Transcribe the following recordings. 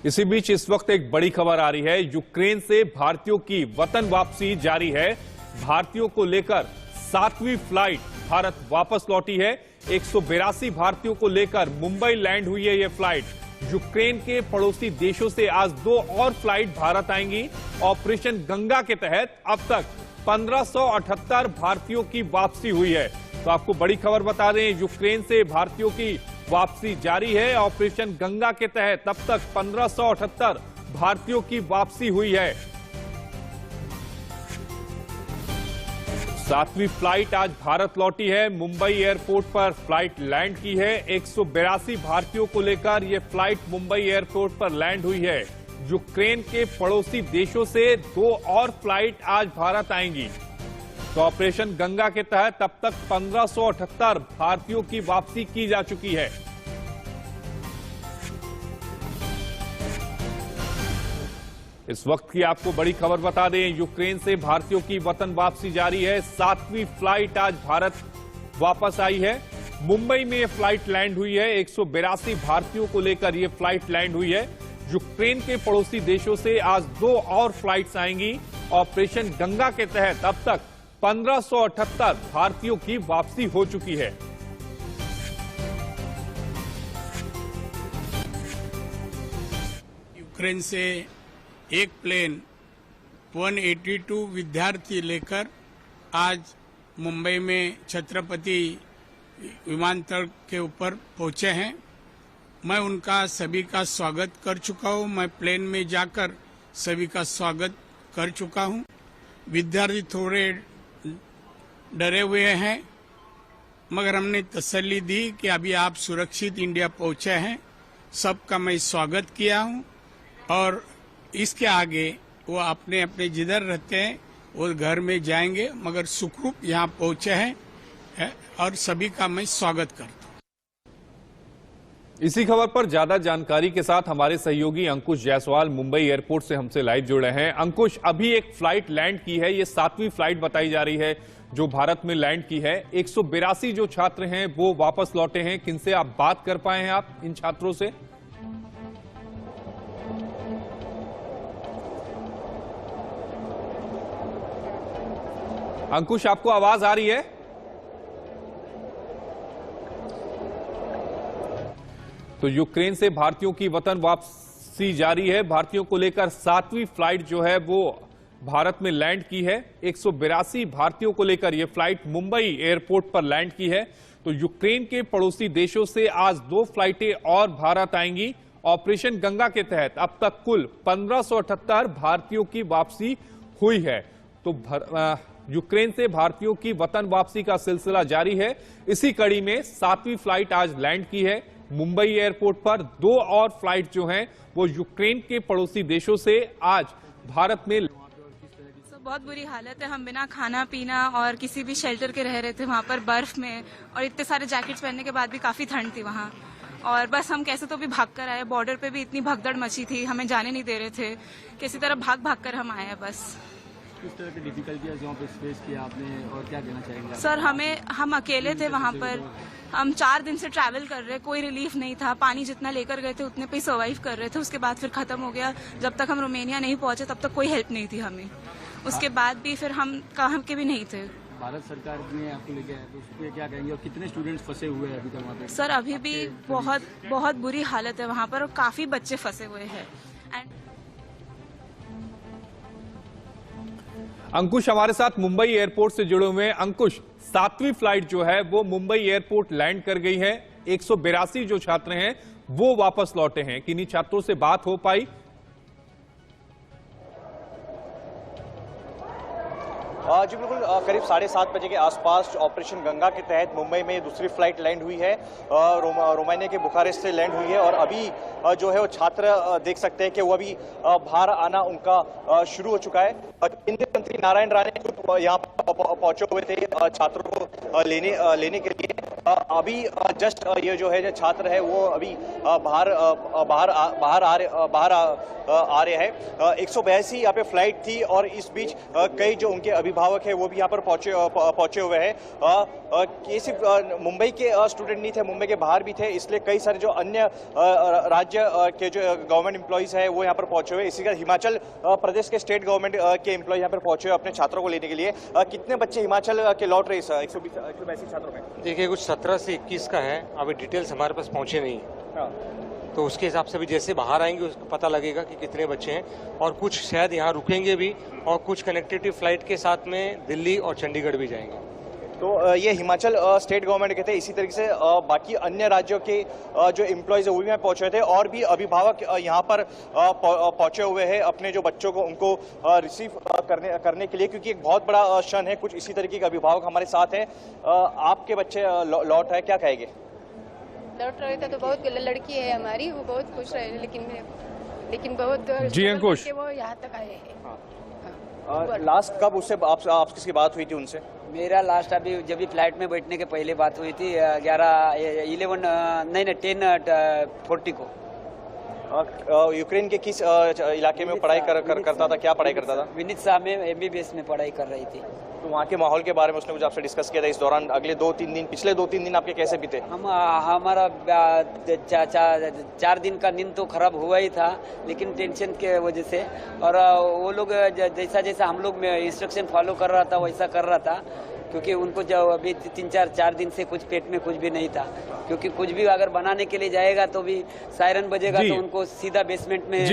इसी बीच इस वक्त एक बड़ी खबर आ रही है। यूक्रेन से भारतीयों की वतन वापसी जारी है। भारतीयों को लेकर 7वीं फ्लाइट भारत वापस लौटी है। 182 भारतीयों को लेकर मुंबई लैंड हुई है यह फ्लाइट। यूक्रेन के पड़ोसी देशों से आज 2 और फ्लाइट भारत आएंगी। ऑपरेशन गंगा के तहत अब तक 1578 भारतीयों की वापसी हुई है। तो आपको बड़ी खबर बता दें, यूक्रेन से भारतीयों की वापसी जारी है। ऑपरेशन गंगा के तहत अब तक 1578 भारतीयों की वापसी हुई है। 7वीं फ्लाइट आज भारत लौटी है। मुंबई एयरपोर्ट पर फ्लाइट लैंड की है। 182 भारतीयों को लेकर यह फ्लाइट मुंबई एयरपोर्ट पर लैंड हुई है। यूक्रेन के पड़ोसी देशों से 2 और फ्लाइट आज भारत आएंगी। तो ऑपरेशन गंगा के तहत अब तक 1578 भारतीयों की वापसी की जा चुकी है। इस वक्त की आपको बड़ी खबर बता दें, यूक्रेन से भारतीयों की वतन वापसी जारी है। 7वीं फ्लाइट आज भारत वापस आई है। मुंबई में यह फ्लाइट लैंड हुई है। 182 भारतीयों को लेकर यह फ्लाइट लैंड हुई है। यूक्रेन के पड़ोसी देशों से आज 2 और फ्लाइट्स आएंगी। ऑपरेशन गंगा के तहत अब तक 1578 भारतीयों की वापसी हो चुकी है। यूक्रेन से एक प्लेन 182 विद्यार्थी लेकर आज मुंबई में छत्रपति विमानतल के ऊपर पहुंचे हैं। मैं उनका सभी का स्वागत कर चुका हूं। मैं प्लेन में जाकर सभी का स्वागत कर चुका हूं। विद्यार्थी थोड़े डरे हुए हैं, मगर हमने तसल्ली दी कि अभी आप सुरक्षित इंडिया पहुंचे हैं। सबका मैं स्वागत किया हूं और इसके आगे वो अपने अपने जिधर रहते हैं वो घर में जाएंगे, मगर सुखरूप यहाँ पहुंचे हैं और सभी का मैं स्वागत करता हूं। इसी खबर पर ज्यादा जानकारी के साथ हमारे सहयोगी अंकुश जायसवाल मुंबई एयरपोर्ट से हमसे लाइव जुड़े हैं। अंकुश, अभी एक फ्लाइट लैंड की है, ये 7वीं फ्लाइट बताई जा रही है जो भारत में लैंड की है। 182 जो छात्र हैं वो वापस लौटे हैं। किनसे आप बात कर पाए हैं आप इन छात्रों से? अंकुश, आपको आवाज आ रही है? तो यूक्रेन से भारतीयों की वतन वापसी जारी है। भारतीयों को लेकर 7वीं फ्लाइट जो है वो भारत में लैंड की है। 182 भारतीयों को लेकर यह फ्लाइट मुंबई एयरपोर्ट पर लैंड की है। तो यूक्रेन के पड़ोसी देशों से आज 2 फ्लाइटें और भारत आएंगी। ऑपरेशन गंगा के तहत अब तक कुल 1578 भारतीयों की वापसी हुई है। तो यूक्रेन से भारतीयों की वतन वापसी का सिलसिला जारी है। इसी कड़ी में 7वीं फ्लाइट आज लैंड की है मुंबई एयरपोर्ट पर। 2 और फ्लाइट जो हैं वो यूक्रेन के पड़ोसी देशों से आज भारत में। बहुत बुरी हालत है। हम बिना खाना पीना और किसी भी शेल्टर के रह रहे थे वहाँ पर बर्फ में, और इतने सारे जैकेट्स पहनने के बाद भी काफी ठंड थी वहाँ। और बस हम कैसे तो भी भाग कर आए। बॉर्डर पे भी इतनी भगदड़ मची थी, हमें जाने नहीं दे रहे थे। किसी तरह भाग भाग कर हम आए हैं बस। किस तरह की डिफिकल्टियां यहाँ पे फेस किया आपने और क्या कहना चाहेंगे? सर, हम अकेले थे वहाँ पर। हम 4 दिन से ट्रैवल कर रहे, कोई रिलीफ नहीं था। पानी जितना लेकर गए थे उतने पे सर्वाइव कर रहे थे। उसके बाद फिर खत्म हो गया। जब तक हम रोमानिया नहीं पहुंचे तब तक कोई हेल्प नहीं थी हमें। उसके बाद भी फिर हम कहाँ के भी नहीं थे। भारत सरकार ने आपको लेके आया तो उस पर क्या कहेंगे और कितने स्टूडेंट्स फंसे हुए हैं अभी तक वहाँ पे? सर, अभी भी बहुत बुरी हालत है वहाँ पर और काफी बच्चे फंसे हुए हैं। अंकुश हमारे साथ मुंबई एयरपोर्ट से जुड़े हुए हैं। अंकुश, 7वीं फ्लाइट जो है वो मुंबई एयरपोर्ट लैंड कर गई है। 182 जो छात्र हैं वो वापस लौटे हैं। किन्हीं छात्रों से बात हो पाई? जी बिल्कुल, करीब 7:30 बजे के आसपास ऑपरेशन गंगा के तहत मुंबई में दूसरी फ्लाइट लैंड हुई है। रोमानिया के बुखारेस्ट से लैंड हुई है और अभी जो है वो छात्र देख सकते हैं कि वो अभी बाहर आना उनका शुरू हो चुका है। केंद्रीय मंत्री नारायण राणे यहाँ पहुंचे हुए थे छात्रों को लेने के लिए। अभी जस्ट ये जो है छात्र है वो अभी बाहर आ रहे हैं। 182 यहाँ पे फ्लाइट थी और इस बीच कई जो उनके अभिभावक है वो भी यहाँ पर पहुंचे हुए हैं। ये सिर्फ मुंबई के स्टूडेंट नहीं थे, मुंबई के बाहर भी थे, इसलिए कई सारे जो अन्य राज्य के जो गवर्नमेंट एम्प्लॉइज है वो यहाँ पर पहुंचे हुए। इसी का हिमाचल प्रदेश के स्टेट गवर्नमेंट के एम्प्लॉय यहाँ पर पहुंचे हुए अपने छात्रों को लेने के लिए। कितने बच्चे हिमाचल के लौट रहे इस 182 छात्रों में? देखिए कुछ 17 से 21 का है, अभी डिटेल्स हमारे पास पहुंचे नहीं, तो उसके हिसाब से भी जैसे बाहर आएंगे उसको पता लगेगा कि कितने बच्चे हैं। और कुछ शायद यहाँ रुकेंगे भी और कुछ कनेक्टिविटी फ्लाइट के साथ में दिल्ली और चंडीगढ़ भी जाएंगे। तो ये हिमाचल स्टेट गवर्नमेंट के थे। इसी तरीके से बाकी अन्य राज्यों के जो एम्प्लॉयज है वो भी यहाँ पहुंचे थे और भी अभिभावक यहाँ पर पहुंचे हुए हैं अपने जो बच्चों को उनको रिसीव करने के लिए, क्योंकि एक बहुत बड़ा क्षण है। कुछ इसी तरीके के अभिभावक हमारे साथ हैं। आपके बच्चे लौट आए, क्या कहेंगे? लौट रहे थे तो बहुत लड़की है हमारी, वो बहुत खुश रहे, लेकिन बहुत जी अंकुश, वो यहाँ तक आए हैं। लास्ट कब उससे आप किसकी बात हुई थी उनसे? मेरा लास्ट अभी जब भी फ्लाइट में बैठने के पहले बात हुई थी 10:40 को। यूक्रेन के किस इलाके में पढ़ाई करता था, क्या पढ़ाई करता था? विनित्सा में MBBS में पढ़ाई कर रही थी। तो वहाँ के माहौल के बारे में उसने कुछ आपसे डिस्कस किया था इस दौरान? अगले 2-3 दिन, पिछले 2-3 दिन आपके कैसे बीते? हमारा 4 दिन का नींद तो खराब हुआ ही था, लेकिन टेंशन के वजह से, और वो लोग जैसा जैसा हम लोग में इंस्ट्रक्शन फॉलो कर रहा था वैसा कर रहा था, क्योंकि उनको जब अभी 3-4 दिन से कुछ पेट में कुछ भी नहीं था, क्योंकि कुछ भी अगर बनाने के लिए जाएगा तो भी सायरन बजेगा तो उनको सीधा बेसमेंट में।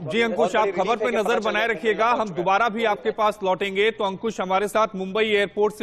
जी अंकुश, आप खबर पे नजर बनाए रखिएगा, हम दोबारा भी आपके पास लौटेंगे। तो अंकुश हमारे साथ मुंबई एयरपोर्ट से